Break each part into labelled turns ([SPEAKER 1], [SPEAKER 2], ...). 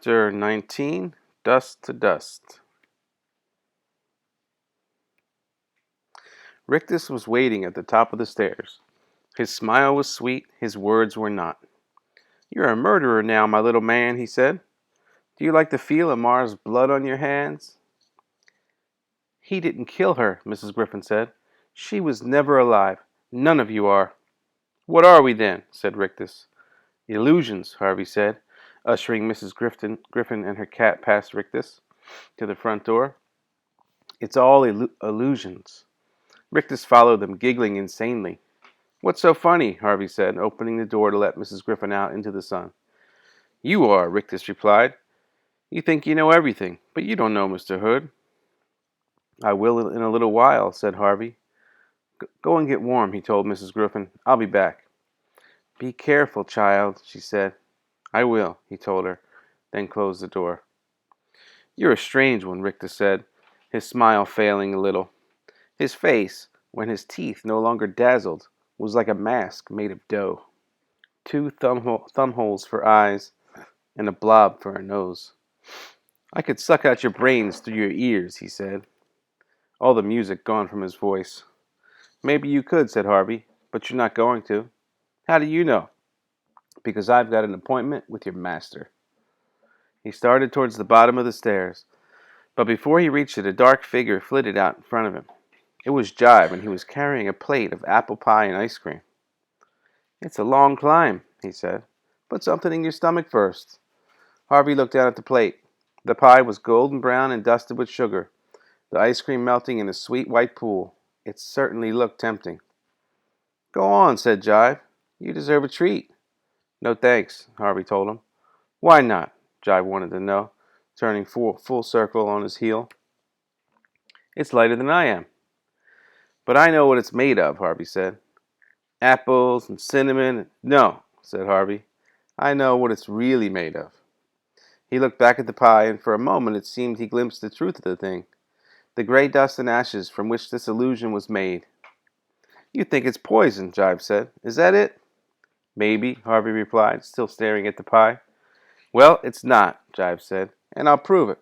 [SPEAKER 1] Chapter 19, Dust to Dust. Rictus was waiting at the top of the stairs. His smile was sweet, his words were not. "You're a murderer now, my little man," he said. "Do you like the feel of Mars' blood on your hands?" "He didn't kill her," Mrs. Griffin said. "She was never alive. None of you are." "What are we, then?" said Rictus. "Illusions," Harvey said, ushering Mrs. Griffin and her cat past Rictus to the front door. "It's all illusions." Rictus followed them, giggling insanely. "What's so funny?" Harvey said, opening the door to let Mrs. Griffin out into the sun. "You are," Rictus replied. "You think you know everything, but you don't know Mr. Hood." "I will in a little while," said Harvey. "Go and get warm," he told Mrs. Griffin. "I'll be back." "Be careful, child," she said. "I will," he told her, then closed the door. "You're a strange one," Rictus said, his smile failing a little. His face, when his teeth no longer dazzled, was like a mask made of dough. 2 thumb holes for eyes, and a blob for a nose. "I could suck out your brains through your ears," he said, all the music gone from his voice. "Maybe you could," said Harvey, "but you're not going to." "How do you know?" "Because I've got an appointment with your master." He started towards the bottom of the stairs, but before he reached it, a dark figure flitted out in front of him. It was Jive, and he was carrying a plate of apple pie and ice cream. "It's a long climb," he said. "Put something in your stomach first." Harvey looked down at the plate. The pie was golden brown and dusted with sugar, the ice cream melting in a sweet white pool. It certainly looked tempting. "Go on," said Jive. "You deserve a treat." "No thanks," Harvey told him. "Why not?" Jive wanted to know, turning full circle on his heel. "It's lighter than I am." "But I know what it's made of," Harvey said. "Apples and cinnamon." "No," said Harvey. "I know what it's really made of." He looked back at the pie, and for a moment it seemed he glimpsed the truth of the thing. The gray dust and ashes from which this illusion was made. "You think it's poison," Jive said. "Is that it?" "Maybe," Harvey replied, still staring at the pie. "Well, it's not," Jive said, "and I'll prove it."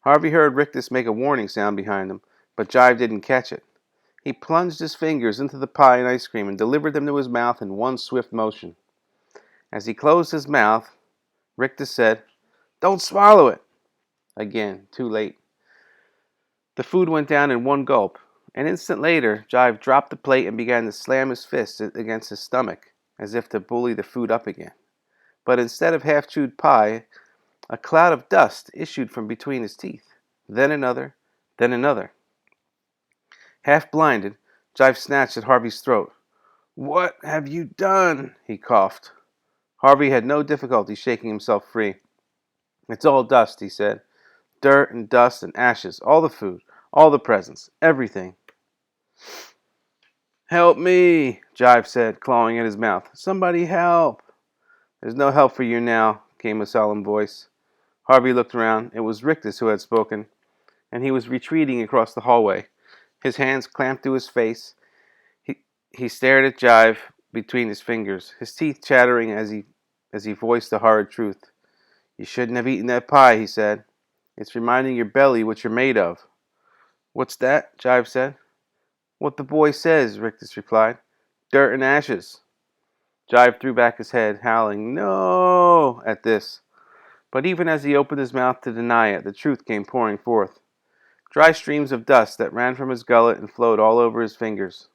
[SPEAKER 1] Harvey heard Rictus make a warning sound behind him, but Jive didn't catch it. He plunged his fingers into the pie and ice cream and delivered them to his mouth in one swift motion. As he closed his mouth, Rictus said, "Don't swallow it." Again, too late. The food went down in one gulp. An instant later, Jive dropped the plate and began to slam his fists against his stomach, as if to bully the food up again. But instead of half-chewed pie, a cloud of dust issued from between his teeth. Then another, then another. Half blinded, Jive snatched at Harvey's throat. "What have you done?" he coughed. Harvey had no difficulty shaking himself free. "It's all dust," he said. "Dirt and dust and ashes, all the food, all the presents, everything." "Help me," Jive said, clawing at his mouth. "Somebody help." "There's no help for you now," came a solemn voice. Harvey looked around. It was Rictus who had spoken, and he was retreating across the hallway, his hands clamped to his face. He stared at Jive between his fingers, his teeth chattering as he voiced the horrid truth. "You shouldn't have eaten that pie," he said. "It's reminding your belly what you're made of." "What's that?" Jive said. "What the boy says," Rictus replied. "Dirt and ashes." Jive threw back his head, howling "No!" at this. But even as he opened his mouth to deny it, the truth came pouring forth. Dry streams of dust that ran from his gullet and flowed all over his fingers.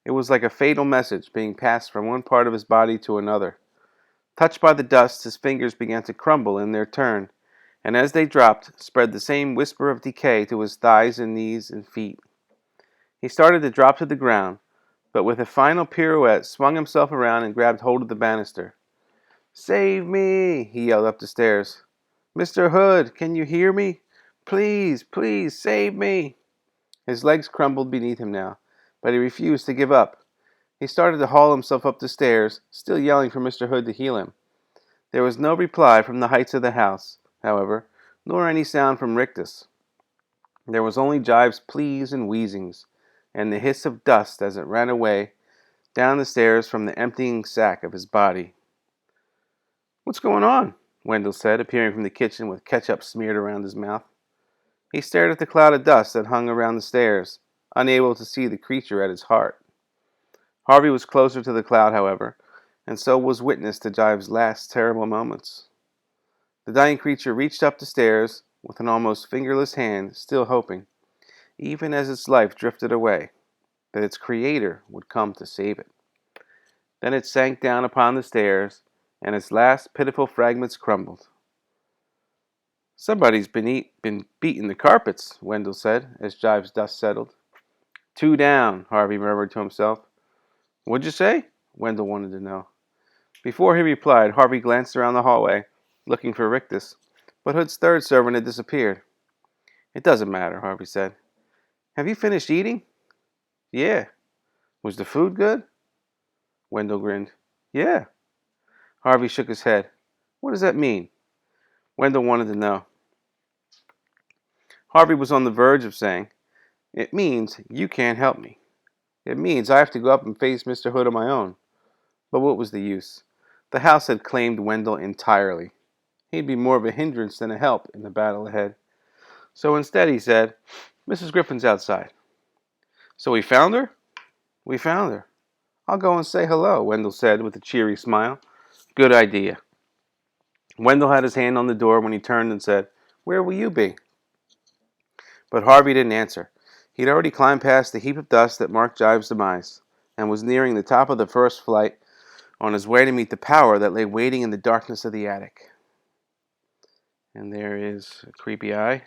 [SPEAKER 1] It was like a fatal message being passed from one part of his body to another. Touched by the dust, his fingers began to crumble in their turn, and as they dropped, spread the same whisper of decay to his thighs and knees and feet. He started to drop to the ground, but with a final pirouette swung himself around and grabbed hold of the banister. "Save me!" he yelled up the stairs. "Mr. Hood, can you hear me? Please, please, save me!" His legs crumbled beneath him now, but he refused to give up. He started to haul himself up the stairs, still yelling for Mr. Hood to heal him. There was no reply from the heights of the house, however, nor any sound from Rictus. There was only Jive's pleas and wheezings, and the hiss of dust as it ran away down the stairs from the emptying sack of his body. "What's going on?" Wendell said, appearing from the kitchen with ketchup smeared around his mouth. He stared at the cloud of dust that hung around the stairs, unable to see the creature at his heart. Harvey was closer to the cloud, however, and so was witness to Jive's last terrible moments. The dying creature reached up the stairs with an almost fingerless hand, still hoping, even as its life drifted away, that its creator would come to save it. Then it sank down upon the stairs, and its last pitiful fragments crumbled. Somebody's been beating the carpets, Wendell said, as Jive's dust settled. Two down, Harvey murmured to himself. What'd you say? Wendell wanted to know. Before he replied, Harvey glanced around the hallway, looking for Rictus, but Hood's third servant had disappeared. It doesn't matter, Harvey said. Have you finished eating? Yeah. Was the food good? Wendell grinned. Yeah. Harvey shook his head. What does that mean? Wendell wanted to know. Harvey was on the verge of saying, It means you can't help me. It means I have to go up and face Mr. Hood on my own. But what was the use? The house had claimed Wendell entirely. He'd be more of a hindrance than a help in the battle ahead. So instead he said, Mrs. Griffin's outside. So we found her? We found her. I'll go and say hello, Wendell said with a cheery smile. Good idea. Wendell had his hand on the door when he turned and said, Where will you be? But Harvey didn't answer. He'd already climbed past the heap of dust that marked Jive's demise, and was nearing the top of the first flight on his way to meet the power that lay waiting in the darkness of the attic. And there is a creepy eye.